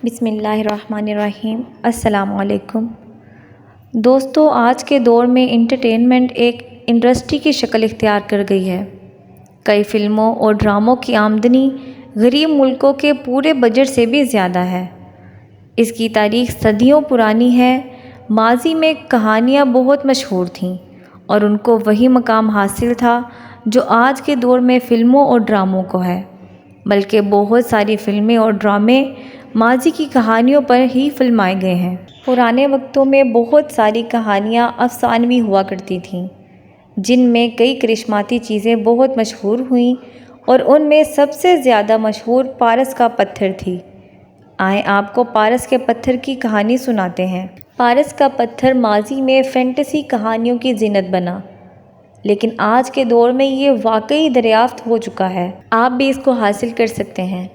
بسم اللہ الرحمن الرحیم۔ السلام علیکم دوستو، آج کے دور میں انٹرٹینمنٹ ایک انڈسٹری کی شکل اختیار کر گئی ہے۔ کئی فلموں اور ڈراموں کی آمدنی غریب ملکوں کے پورے بجٹ سے بھی زیادہ ہے۔ اس کی تاریخ صدیوں پرانی ہے۔ ماضی میں کہانیاں بہت مشہور تھیں اور ان کو وہی مقام حاصل تھا جو آج کے دور میں فلموں اور ڈراموں کو ہے، بلکہ بہت ساری فلمیں اور ڈرامے ماضی کی کہانیوں پر ہی فلمائے گئے ہیں۔ پرانے وقتوں میں بہت ساری کہانیاں افسانوی ہوا کرتی تھیں، جن میں کئی کرشماتی چیزیں بہت مشہور ہوئیں اور ان میں سب سے زیادہ مشہور پارس کا پتھر تھی۔ آئیں آپ کو پارس کے پتھر کی کہانی سناتے ہیں۔ پارس کا پتھر ماضی میں فینٹیسی کہانیوں کی زینت بنا، لیکن آج کے دور میں یہ واقعی دریافت ہو چکا ہے۔ آپ بھی اس کو حاصل کر سکتے ہیں۔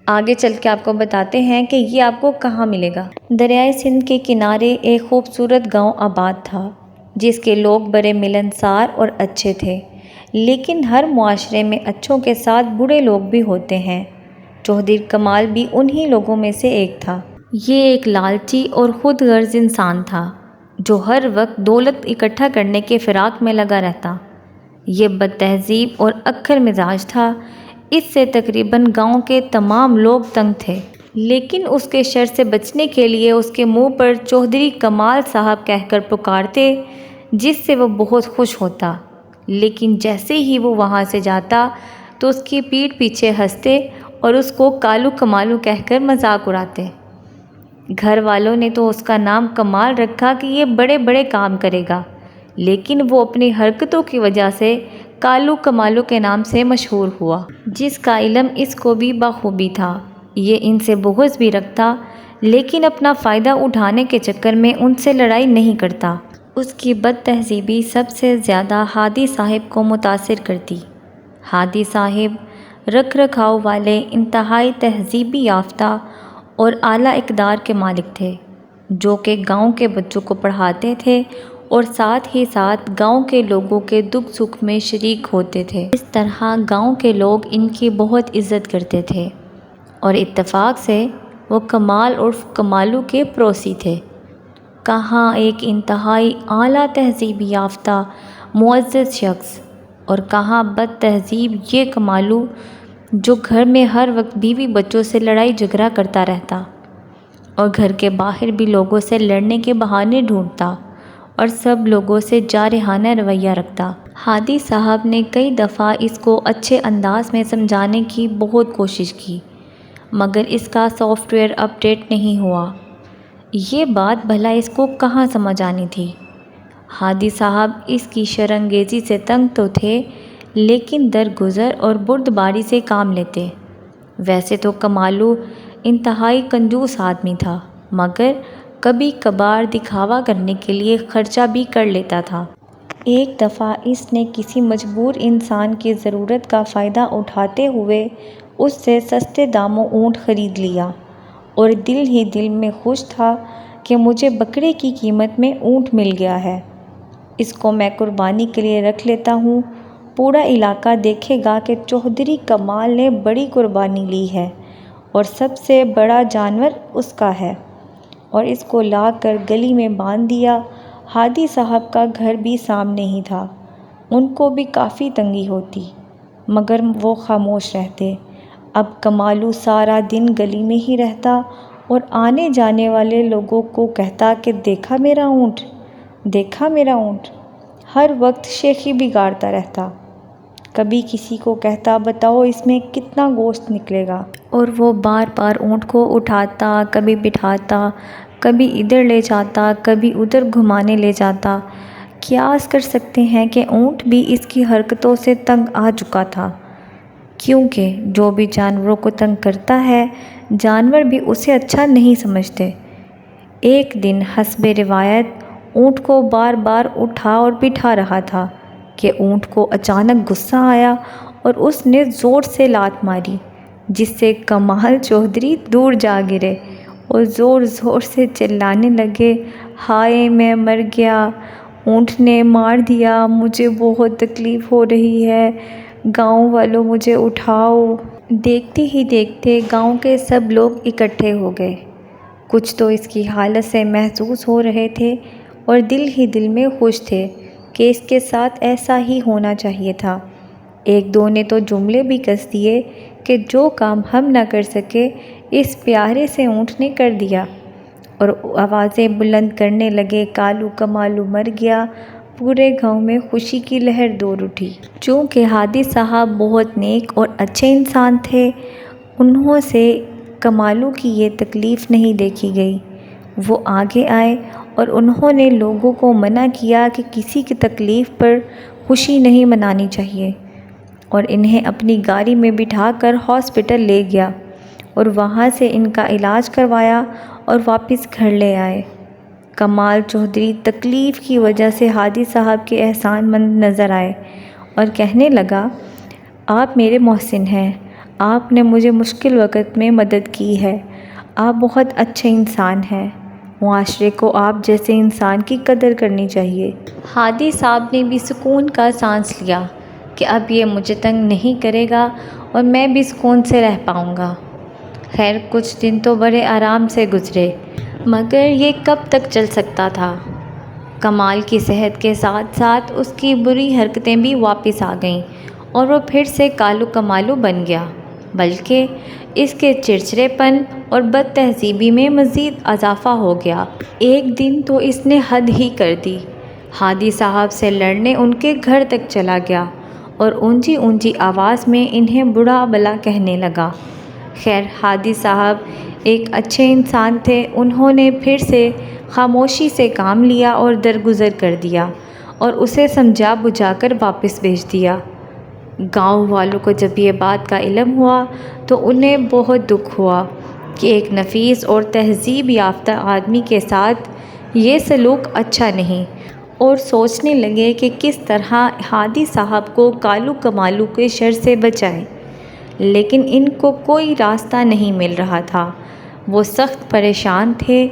آگے چل کے آپ کو بتاتے ہیں کہ یہ آپ کو کہاں ملے گا۔ دریائے سندھ کے کنارے ایک خوبصورت گاؤں آباد تھا، جس کے لوگ بڑے ملنسار اور اچھے تھے۔ لیکن ہر معاشرے میں اچھوں کے ساتھ برے لوگ بھی ہوتے ہیں۔ چوہدری کمال بھی انہی لوگوں میں سے ایک تھا۔ یہ ایک لالچی اور خود غرض انسان تھا، جو ہر وقت دولت اکٹھا کرنے کے فراق میں لگا رہتا۔ یہ بد تہذیب اور اکھر مزاج تھا۔ اس سے تقریباً گاؤں کے تمام لوگ تنگ تھے، لیکن اس کے شر سے بچنے کے لیے اس کے منہ پر چوہدری کمال صاحب کہہ کر پکارتے، جس سے وہ بہت خوش ہوتا۔ لیکن جیسے ہی وہ وہاں سے جاتا تو اس کی پیٹھ پیچھے ہنستے اور اس کو کالو کمالو کہہ کر مذاق اڑاتے۔ گھر والوں نے تو اس کا نام کمال رکھا کہ یہ بڑے بڑے کام کرے گا، لیکن وہ اپنی حرکتوں کی وجہ سے کالو کمالو کے نام سے مشہور ہوا۔ جس کا علم اس کو بھی بخوبی تھا، یہ ان سے بغض بھی رکھتا، لیکن اپنا فائدہ اٹھانے کے چکر میں ان سے لڑائی نہیں کرتا۔ اس کی بد تہذیبی سب سے زیادہ ہادی صاحب کو متاثر کرتی۔ ہادی صاحب رکھ رکھاؤ والے، انتہائی تہذیبی یافتہ اور اعلیٰ اقدار کے مالک تھے، جو کہ گاؤں کے بچوں کو پڑھاتے تھے اور ساتھ ہی ساتھ گاؤں کے لوگوں کے دکھ سکھ میں شریک ہوتے تھے۔ اس طرح گاؤں کے لوگ ان کی بہت عزت کرتے تھے اور اتفاق سے وہ کمال عرف کمالو کے پڑوسی تھے۔ کہاں ایک انتہائی اعلیٰ تہذیب یافتہ معزز شخص، اور کہاں بد تہذیب یہ کمالو، جو گھر میں ہر وقت بیوی بچوں سے لڑائی جھگڑا کرتا رہتا اور گھر کے باہر بھی لوگوں سے لڑنے کے بہانے ڈھونڈتا اور سب لوگوں سے جارحانہ رویہ رکھتا۔ ہادی صاحب نے کئی دفعہ اس کو اچھے انداز میں سمجھانے کی بہت کوشش کی، مگر اس کا سافٹ ویئر اپ ڈیٹ نہیں ہوا۔ یہ بات بھلا اس کو کہاں سمجھ آنی تھی۔ ہادی صاحب اس کی شرانگیزی سے تنگ تو تھے، لیکن درگزر اور بردباری سے کام لیتے۔ ویسے تو کمالو انتہائی کنجوس آدمی تھا، مگر کبھی کبھار دکھاوا کرنے کے لیے خرچہ بھی کر لیتا تھا۔ ایک دفعہ اس نے کسی مجبور انسان کی ضرورت کا فائدہ اٹھاتے ہوئے اس سے سستے داموں اونٹ خرید لیا اور دل ہی دل میں خوش تھا کہ مجھے بکرے کی قیمت میں اونٹ مل گیا ہے، اس کو میں قربانی کے لیے رکھ لیتا ہوں۔ پورا علاقہ دیکھے گا کہ چوہدری کمال نے بڑی قربانی لی ہے اور سب سے بڑا جانور اس کا ہے، اور اس کو لا کر گلی میں باندھ دیا۔ ہادی صاحب کا گھر بھی سامنے ہی تھا، ان کو بھی کافی تنگی ہوتی، مگر وہ خاموش رہتے۔ اب کمالو سارا دن گلی میں ہی رہتا اور آنے جانے والے لوگوں کو کہتا کہ دیکھا میرا اونٹ، دیکھا میرا اونٹ۔ ہر وقت شیخی بگاڑتا رہتا۔ کبھی کسی کو کہتا بتاؤ اس میں کتنا گوشت نکلے گا، اور وہ بار بار اونٹ کو اٹھاتا، کبھی بٹھاتا، کبھی ادھر لے جاتا، کبھی ادھر گھمانے لے جاتا۔ قیاس کر سکتے ہیں کہ اونٹ بھی اس کی حرکتوں سے تنگ آ چکا تھا، کیونکہ جو بھی جانوروں کو تنگ کرتا ہے، جانور بھی اسے اچھا نہیں سمجھتے۔ ایک دن حسب روایت اونٹ کو بار بار اٹھا اور بٹھا رہا تھا کہ اونٹ کو اچانک غصہ آیا اور اس نے زور سے لات ماری، جس سے کمال چوہدری دور جا گرے اور زور زور سے چلانے لگے، ہائے میں مر گیا، اونٹ نے مار دیا، مجھے بہت تکلیف ہو رہی ہے، گاؤں والوں مجھے اٹھاؤ۔ دیکھتے ہی دیکھتے گاؤں کے سب لوگ اکٹھے ہو گئے کچھ تو اس کی حالت سے محظوظ ہو رہے تھے اور دل ہی دل میں خوش تھے کہ اس کے ساتھ ایسا ہی ہونا چاہیے تھا۔ ایک دو نے تو جملے بھی کس دیے کہ جو کام ہم نہ کر سکے اس پیارے سے اونٹ نے کر دیا، اور آوازیں بلند کرنے لگے، کالو کمالو مر گیا۔ پورے گاؤں میں خوشی کی لہر دور اٹھی۔ چونکہ ہادی صاحب بہت نیک اور اچھے انسان تھے، انہوں سے کمالو کی یہ تکلیف نہیں دیکھی گئی۔ وہ آگے آئے اور انہوں نے لوگوں کو منع کیا کہ کسی کی تکلیف پر خوشی نہیں منانی چاہیے، اور انہیں اپنی گاڑی میں بٹھا کر ہاسپٹل لے گیا اور وہاں سے ان کا علاج کروایا اور واپس گھر لے آئے۔ کمال چودھری تکلیف کی وجہ سے ہادی صاحب کے احسان مند نظر آئے اور کہنے لگا، آپ میرے محسن ہیں، آپ نے مجھے مشکل وقت میں مدد کی ہے، آپ بہت اچھے انسان ہیں، معاشرے کو آپ جیسے انسان کی قدر کرنی چاہیے۔ ہادی صاحب نے بھی سکون کا سانس لیا کہ اب یہ مجھے تنگ نہیں کرے گا اور میں بھی سکون سے رہ پاؤں گا۔ خیر کچھ دن تو بڑے آرام سے گزرے، مگر یہ کب تک چل سکتا تھا؟ کمال کی صحت کے ساتھ ساتھ اس کی بری حرکتیں بھی واپس آ گئیں اور وہ پھر سے کالو کمالو بن گیا، بلکہ اس کے چڑچڑے پن اور بد تہذیبی میں مزید اضافہ ہو گیا۔ ایک دن تو اس نے حد ہی کر دی، ہادی صاحب سے لڑنے ان کے گھر تک چلا گیا اور اونچی اونچی آواز میں انہیں برا بھلا کہنے لگا۔ خیر ہادی صاحب ایک اچھے انسان تھے، انہوں نے پھر سے خاموشی سے کام لیا اور درگزر کر دیا اور اسے سمجھا بجھا کر واپس بھیج دیا۔ گاؤں والوں کو جب یہ بات کا علم ہوا تو انہیں بہت دکھ ہوا کہ ایک نفیس اور تہذیب یافتہ آدمی کے ساتھ یہ سلوک اچھا نہیں، اور سوچنے لگے کہ کس طرح ہادی صاحب کو کالو کمالو کے شر سے بچائیں، لیکن ان کو کوئی راستہ نہیں مل رہا تھا۔ وہ سخت پریشان تھے۔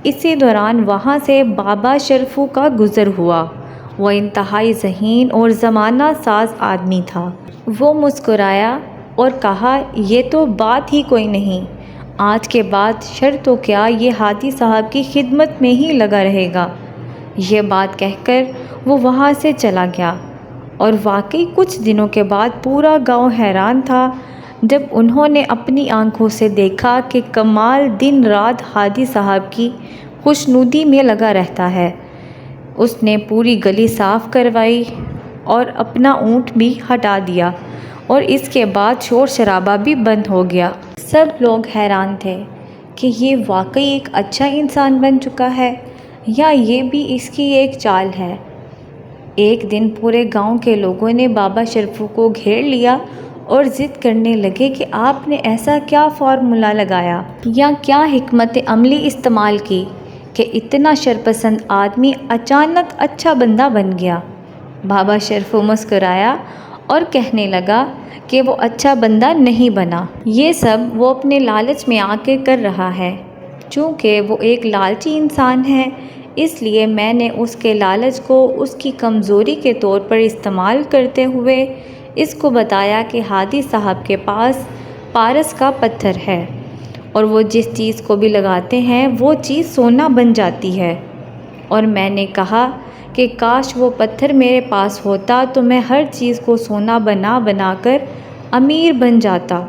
اسی دوران وہاں سے بابا شرفو کا گزر ہوا۔ وہ انتہائی ذہین اور زمانہ ساز آدمی تھا۔ وہ مسکرایا اور کہا، یہ تو بات ہی کوئی نہیں، آج کے بعد شر تو کیا یہ ہادی صاحب کی خدمت میں ہی لگا رہے گا۔ یہ بات کہہ کر وہ وہاں سے چلا گیا، اور واقعی کچھ دنوں کے بعد پورا گاؤں حیران تھا جب انہوں نے اپنی آنکھوں سے دیکھا کہ کمال دن رات ہادی صاحب کی خوشنودی میں لگا رہتا ہے۔ اس نے پوری گلی صاف کروائی اور اپنا اونٹ بھی ہٹا دیا، اور اس کے بعد شور شرابہ بھی بند ہو گیا۔ سب لوگ حیران تھے کہ یہ واقعی ایک اچھا انسان بن چکا ہے یا یہ بھی اس کی ایک چال ہے۔ ایک دن پورے گاؤں کے لوگوں نے بابا شرفو کو گھیر لیا اور ضد کرنے لگے کہ آپ نے ایسا کیا فارمولا لگایا یا کیا حکمت عملی استعمال کی کہ اتنا شرپسند آدمی اچانک اچھا بندہ بن گیا۔ بابا شرفو مسکرایا اور کہنے لگا کہ وہ اچھا بندہ نہیں بنا، یہ سب وہ اپنے لالچ میں آ کے کر رہا ہے۔ چونکہ وہ ایک لالچی انسان ہے، اس لیے میں نے اس کے لالچ کو اس کی کمزوری کے طور پر استعمال کرتے ہوئے اس کو بتایا کہ ہادی صاحب کے پاس پارس کا پتھر ہے، اور وہ جس چیز کو بھی لگاتے ہیں وہ چیز سونا بن جاتی ہے، اور میں نے کہا کہ کاش وہ پتھر میرے پاس ہوتا تو میں ہر چیز کو سونا بنا بنا کر امیر بن جاتا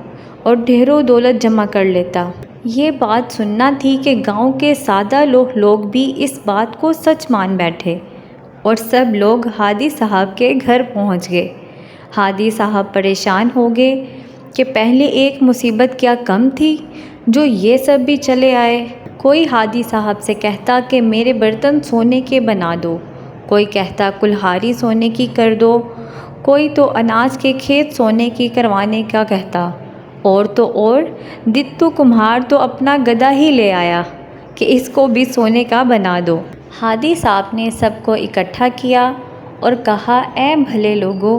اور ڈھیروں دولت جمع کر لیتا۔ یہ بات سننا تھی کہ گاؤں کے سادہ لوگ بھی اس بات کو سچ مان بیٹھے، اور سب لوگ ہادی صاحب کے گھر پہنچ گئے۔ ہادی صاحب پریشان ہو گئے کہ پہلے ایک مصیبت کیا کم تھی جو یہ سب بھی چلے آئے۔ کوئی ہادی صاحب سے کہتا کہ میرے برتن سونے کے بنا دو، کوئی کہتا کلہاڑی سونے کی کر دو، کوئی تو اناج کے کھیت سونے کی کروانے کا کہتا، اور تو اور دتو کمہار تو اپنا گدھا ہی لے آیا کہ اس کو بھی سونے کا بنا دو۔ ہادی صاحب نے سب کو اکٹھا کیا اور کہا، اے بھلے لوگو،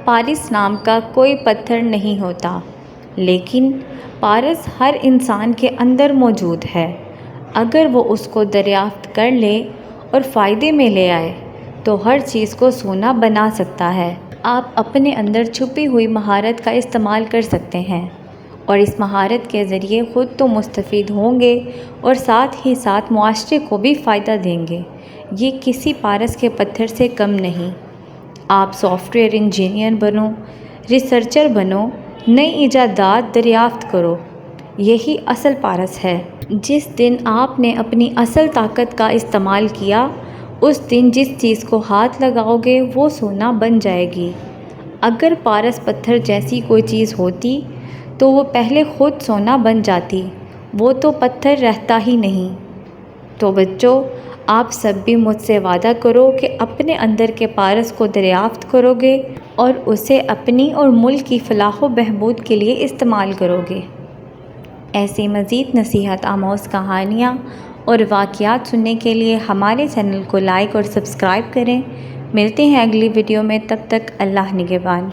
پارس نام کا کوئی پتھر نہیں ہوتا، لیکن پارس ہر انسان کے اندر موجود ہے۔ اگر وہ اس کو دریافت کر لے اور فائدے میں لے آئے تو ہر چیز کو سونا بنا سکتا ہے۔ آپ اپنے اندر چھپی ہوئی مہارت کا استعمال کر سکتے ہیں اور اس مہارت کے ذریعے خود تو مستفید ہوں گے اور ساتھ ہی ساتھ معاشرے کو بھی فائدہ دیں گے۔ یہ کسی پارس کے پتھر سے کم نہیں۔ آپ سافٹ ویئر انجینئر بنو، ریسرچر بنو، نئی ایجادات دریافت کرو، یہی اصل پارس ہے۔ جس دن آپ نے اپنی اصل طاقت کا استعمال کیا، اس دن جس چیز کو ہاتھ لگاؤ گے وہ سونا بن جائے گی۔ اگر پارس پتھر جیسی کوئی چیز ہوتی تو وہ پہلے خود سونا بن جاتی، وہ تو پتھر رہتا ہی نہیں۔ تو بچوں، آپ سب بھی مجھ سے وعدہ کرو کہ اپنے اندر کے پارس کو دریافت کرو گے اور اسے اپنی اور ملک کی فلاح و بہبود کے لیے استعمال کرو گے۔ ایسی مزید نصیحت آموز کہانیاں اور واقعات سننے کے لیے ہمارے چینل کو لائک اور سبسکرائب کریں۔ ملتے ہیں اگلی ویڈیو میں، تب تک اللہ نگہبان۔